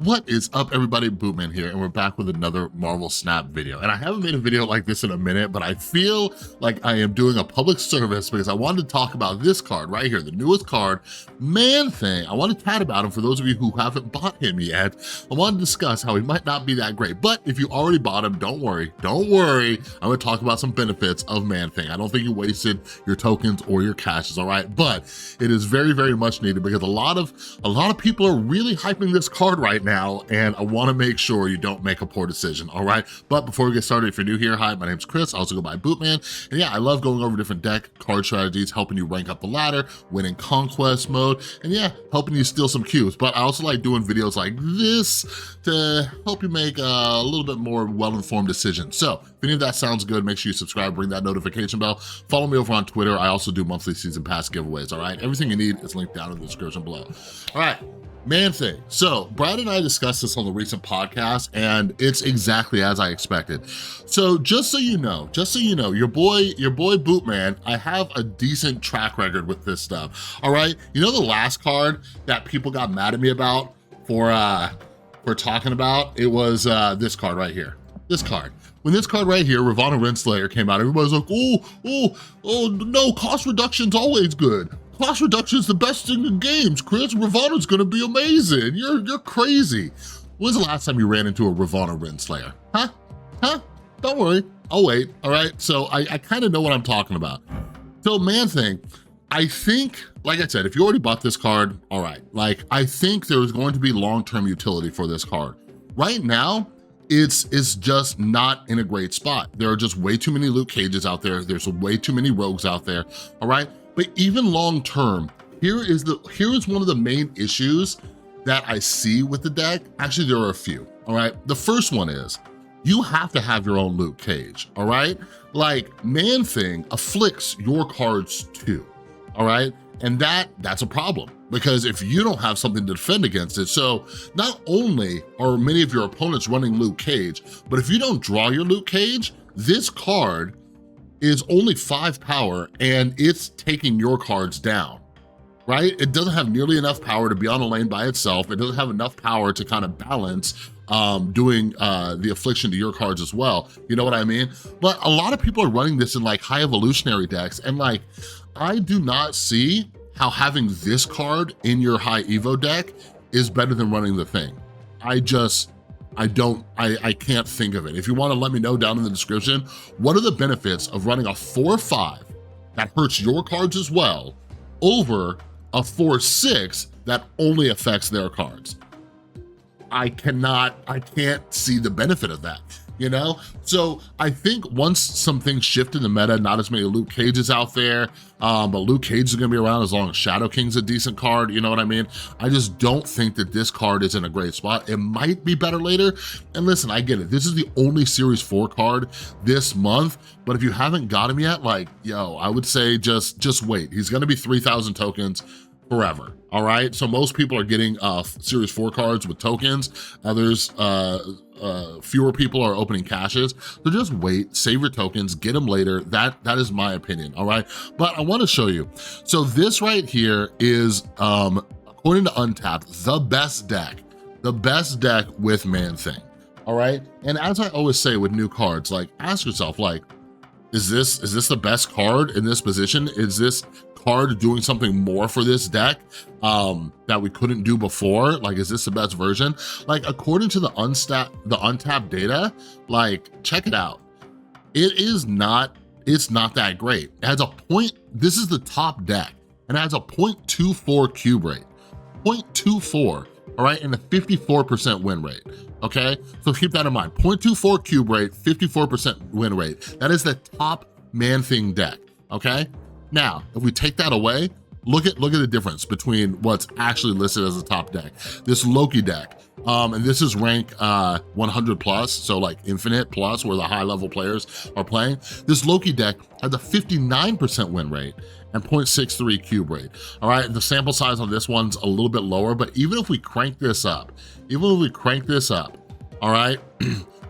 What is up, everybody? Bootman here, and we're back with another Marvel Snap video. And I haven't made a video like this in a minute, but I feel like I am doing a public service because I wanted to talk about this card right here, the newest card, Man-Thing. I want to chat about him for those of you who haven't bought him yet. I want to discuss how he might not be that great, but if you already bought him, don't worry. I'm gonna talk about some benefits of Man-Thing. I don't think you wasted your tokens or your cashes, all right? But it is very, very much needed because a lot of people are really hyping this card right now, and I want to make sure you don't make a poor decision, all right? But before we get started, if you're new here, hi, my name's Chris. I also go by Bootman, and yeah, I love going over different deck card strategies, helping you rank up the ladder, win in conquest mode, and yeah, helping you steal some cubes. But I also like doing videos like this to help you make a little bit more well-informed decisions. So if any of that sounds good, make sure you subscribe, ring that notification bell, follow me over on Twitter. I also do monthly season pass giveaways, all right? Everything you need is linked down in the description below. All right. Man-Thing. So Brad and I discussed this on the recent podcast, and it's exactly as I expected. So just so you know, your boy Bootman, I have a decent track record with this stuff. All right. You know the last card that people got mad at me about for talking about? It was this card right here. This card. When this card right here, Ravonna Renslayer, came out, everybody's like, oh, no, cost reduction's always good. Cost reduction is the best thing in games, Chris. Ravonna's gonna be amazing. You're crazy. When's the last time you ran into a Ravonna Renslayer? Huh? Don't worry, I'll wait, all right? So I kind of know what I'm talking about. So Man-Thing, I think, like I said, if you already bought this card, all right. Like, I think there's going to be long-term utility for this card. Right now, it's just not in a great spot. There are just way too many Luke Cages out there. There's way too many rogues out there, all right? But even long-term, here is one of the main issues that I see with the deck. Actually, there are a few, all right? The first one is, you have to have your own Luke Cage, all right? Like, Man-Thing afflicts your cards too, all right? And that's a problem, because if you don't have something to defend against it, so not only are many of your opponents running Luke Cage, but if you don't draw your Luke Cage, this card is only 5 power and it's taking your cards down, right? It doesn't have nearly enough power to be on a lane by itself. It doesn't have enough power to kind of balance doing the affliction to your cards as well. You know what I mean? But a lot of people are running this in like high evolutionary decks, and like, I do not see how having this card in your high evo deck is better than running the thing. I can't think of it. If you want to let me know down in the description, what are the benefits of running a 4/5 that hurts your cards as well over a 4/6 that only affects their cards? I can't see the benefit of that, you know? So I think once some things shift in the meta, not as many Luke Cages out there, but Luke Cage is gonna be around as long as Shadow King's a decent card, you know what I mean? I just don't think that this card is in a great spot. It might be better later. And listen, I get it. This is the only Series 4 card this month, but if you haven't got him yet, like, yo, I would say just wait. He's gonna be 3,000 tokens forever, all right? So most people are getting Series 4 cards with tokens. Others, fewer people are opening caches. So just wait, save your tokens, get them later. That is my opinion, all right? But I wanna show you. So this right here is, according to Untapped, the best deck with Man-Thing, all right? And as I always say with new cards, like, ask yourself, like, is this the best card in this position? Is this card doing something more for this deck that we couldn't do before? Like, is this the best version? Like, according to the Untapped data, like, check it out. It's not that great. It has this is the top deck, and it has a 0.24 cube rate, 0.24, all right, and a 54% win rate, okay? So keep that in mind, 0.24 cube rate, 54% win rate. That is the top Man-Thing deck, okay? Now, if we take that away, look at the difference between what's actually listed as a top deck. This Loki deck, and this is rank 100 plus, so like infinite plus, where the high level players are playing. This Loki deck has a 59% win rate and 0.63 cube rate, all right? The sample size on this one's a little bit lower, but even if we crank this up, all right,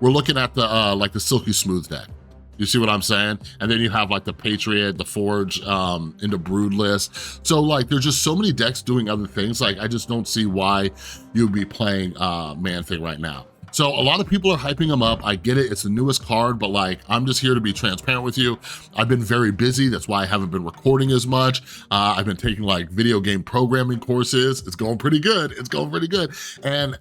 we're looking at the like the Silky Smooth deck. You see what I'm saying? And then you have like the Patriot, the Forge, into Brood list. So like, there's just so many decks doing other things. Like, I just don't see why you'd be playing Man-Thing right now. So a lot of people are hyping him up. I get it, it's the newest card, but like, I'm just here to be transparent with you. I've been very busy, that's why I haven't been recording as much. I've been taking like video game programming courses. It's going pretty good, it's going pretty good. And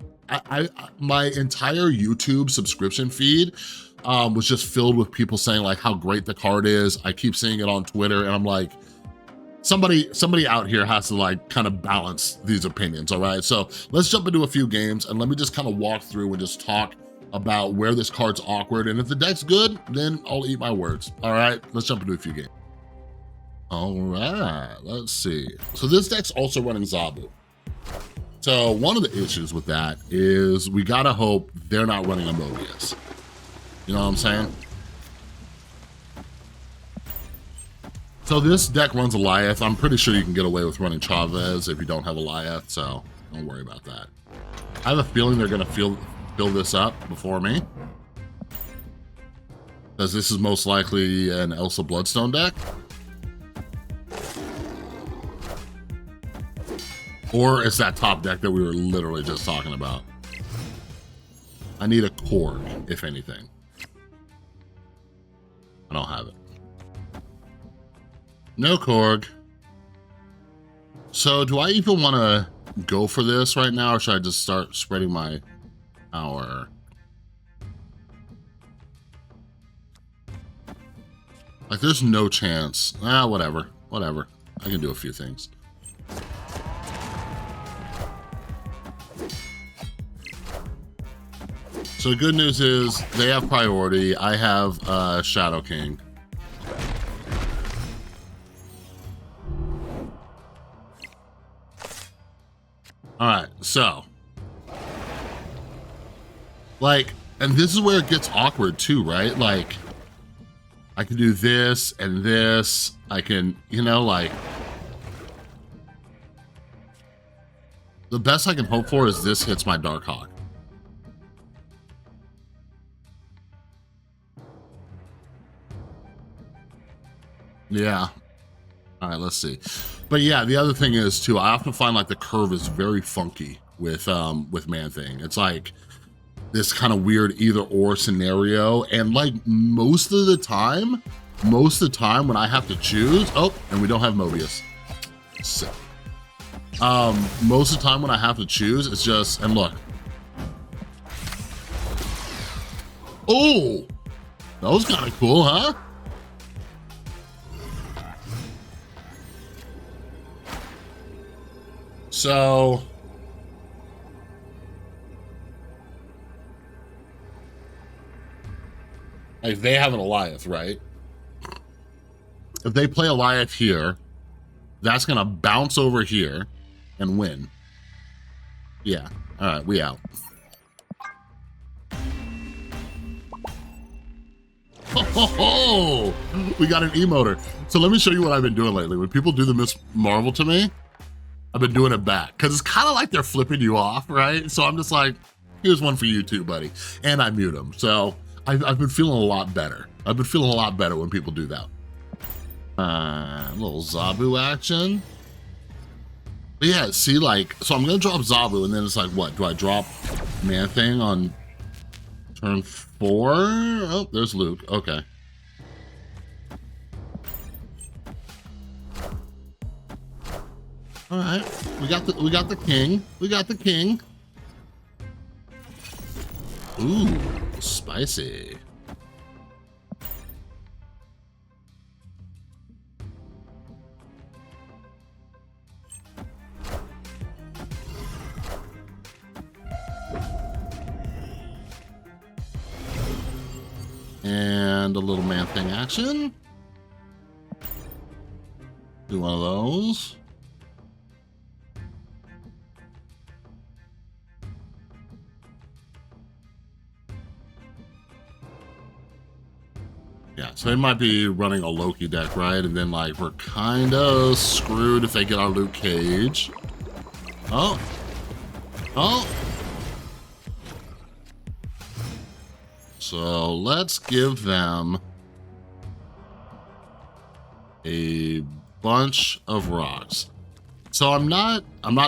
my entire YouTube subscription feed was just filled with people saying like how great the card is. I keep seeing it on Twitter and I'm like, somebody out here has to like kind of balance these opinions, all right? So let's jump into a few games and let me just kind of walk through and just talk about where this card's awkward. And if the deck's good, then I'll eat my words, all right? Let's jump into a few games. All right, let's see. So this deck's also running Zabu. So one of the issues with that is we gotta hope they're not running a Mobius. You know what I'm saying? So this deck runs Eliath. I'm pretty sure you can get away with running Chavez if you don't have Eliath, so don't worry about that. I have a feeling they're gonna fill this up before me, because this is most likely an Elsa Bloodstone deck. Or it's that top deck that we were literally just talking about. I need a Korg, if anything. I don't have it. No Korg. So do I even want to go for this right now, or should I just start spreading my power? Like, there's no chance. Whatever. I can do a few things. So the good news is they have priority. I have Shadow King. All right, so, like, and this is where it gets awkward too, right? Like, I can do this and this. I can, you know, like, the best I can hope for is this hits my Darkhawk. Yeah. All right, let's see. But yeah, the other thing is too, I often find like the curve is very funky with Man-Thing. It's like this kind of weird either or scenario. And like most of the time when I have to choose, oh, and we don't have Mobius. Sick. Most of the time when I have to choose, it's just, and look. Oh, that was kind of cool, huh? So, like, they have an Eliath, right? If they play Eliath here, that's gonna bounce over here and win. Yeah, all right, we out. Oh, we got an emoter. So let me show you what I've been doing lately. When people do the Miss Marvel to me, I've been doing it back, because it's kind of like they're flipping you off, right? So I'm just like, here's one for you too, buddy. And I mute them. So I've been feeling a lot better. I've been feeling a lot better when people do that. A little Zabu action. But yeah, see, like, so I'm gonna drop Zabu, and then it's like, what? Do I drop Man-Thing on turn 4? Oh, there's Luke, okay. All right, we got the king. We got the king. Ooh, spicy. And a little Man-Thing action. Do one of those. Yeah, so they might be running a Loki deck, right? And then, like, we're kind of screwed if they get our Luke Cage. Oh. Oh. So let's give them a bunch of rocks. So I'm not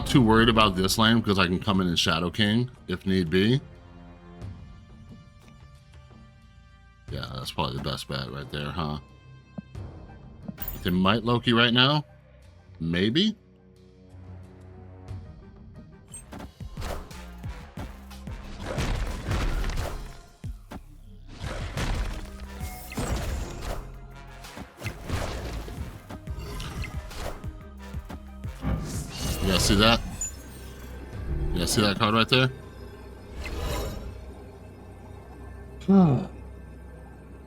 too worried about this lane because I can come in and Shadow King if need be. Yeah, that's probably the best bet right there, huh? They might Loki right now. Maybe. You guys see that? You guys see that card right there?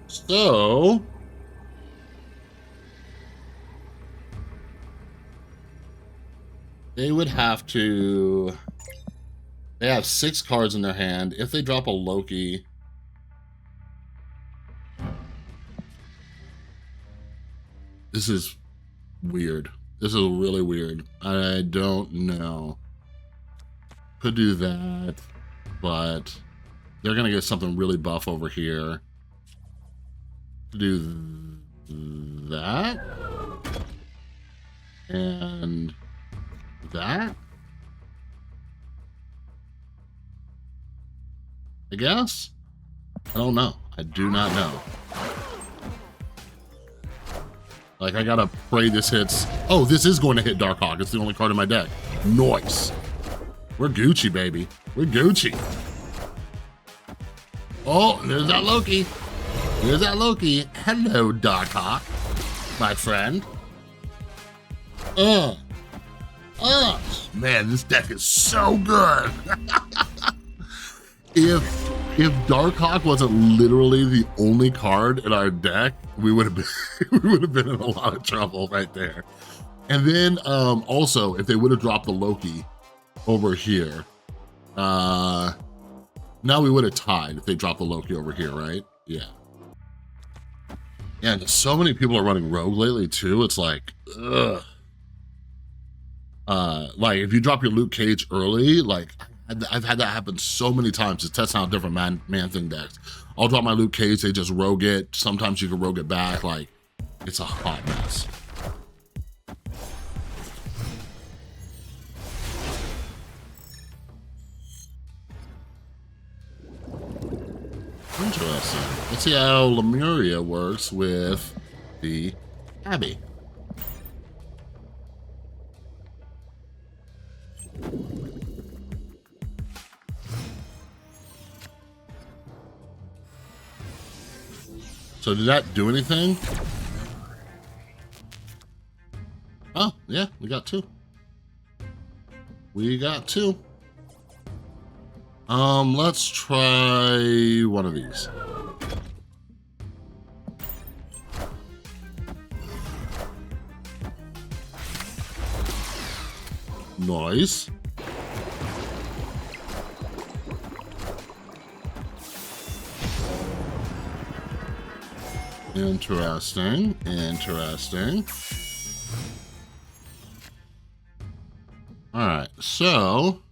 So they would have to, they have 6 cards in their hand. If they drop a Loki, this is weird. This is really weird. I don't know. Could do that, but they're gonna get something really buff over here. Do that and that, I guess. I don't know. I do not know. Like, I gotta pray this hits. Oh, this is going to hit Darkhawk. It's the only card in my deck. Nice. We're Gucci, baby. We're Gucci. Oh, there's that Loki. There's that Loki. Hello, Darkhawk, my friend. Man, this deck is so good. If Darkhawk wasn't literally the only card in our deck, we would have been in a lot of trouble right there. And then also, if they would have dropped the Loki over here, now we would have tied if they dropped the Loki over here, right? Yeah. Yeah, and so many people are running Rogue lately too. It's like, ugh. Like if you drop your Luke Cage early, like I've had that happen so many times. Just testing out different Man-Thing decks. I'll drop my Luke Cage, they just rogue it. Sometimes you can rogue it back. Like, it's a hot mess. Interesting. Let's see how Lemuria works with the Abbey. So did that do anything? Oh, yeah, we got 2. We got 2. Let's try one of these. Nice. Interesting, interesting. All right, so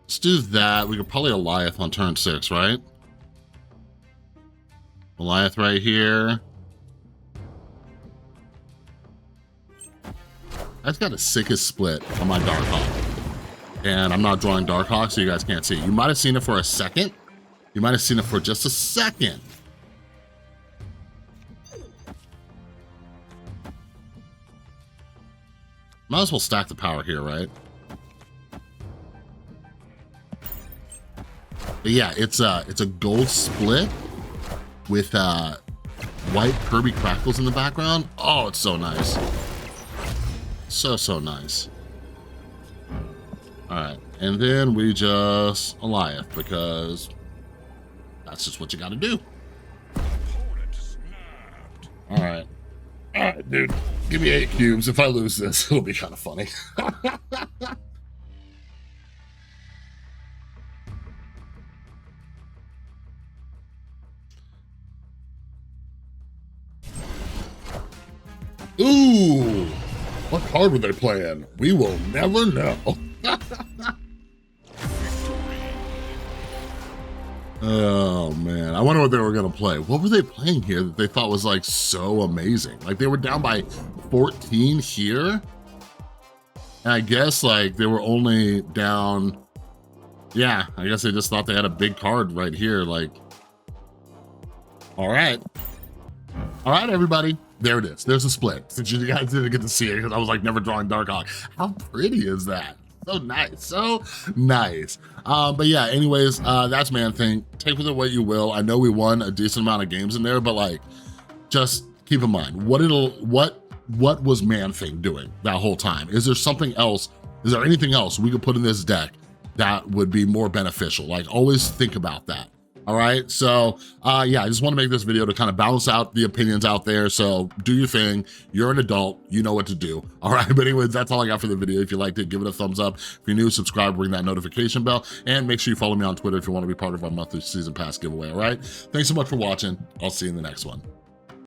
let's do that. We could probably Goliath on turn 6, right? Goliath right here. That's got the sickest split on my Darkhawk. And I'm not drawing Darkhawk, so you guys can't see it. You might have seen it for a second. You might have seen it for just a second. Might as well stack the power here, right? But yeah, it's a gold split with white Kirby crackles in the background. Oh, it's so nice. So nice. All right, and then we just Goliath because that's just what you got to do. All right, dude, give me 8 cubes. If I lose this, it'll be kind of funny. Ooh, what card were they playing? We will never know. Oh man, I wonder what they were gonna play. What were they playing here that they thought was like so amazing? Like they were down by 14 here. And I guess like they were only down, yeah, I guess they just thought they had a big card right here. Like, all right, everybody. There it is. There's a split. Since you guys didn't get to see it because I was like never drawing Darkhawk. How pretty is that? So nice, so nice. But yeah, anyways, that's Man Thing. Take with it what you will. I know we won a decent amount of games in there, but like, just keep in mind what was Man Thing doing that whole time? Is there something else? Is there anything else we could put in this deck that would be more beneficial? Like, always think about that. All right, so yeah, I just want to make this video to kind of balance out the opinions out there. So do your thing. You're an adult. You know what to do. All right, but anyways, that's all I got for the video. If you liked it, give it a thumbs up. If you're new, subscribe, ring that notification bell, and make sure you follow me on Twitter if you want to be part of our monthly season pass giveaway. All right, thanks so much for watching. I'll see you in the next one.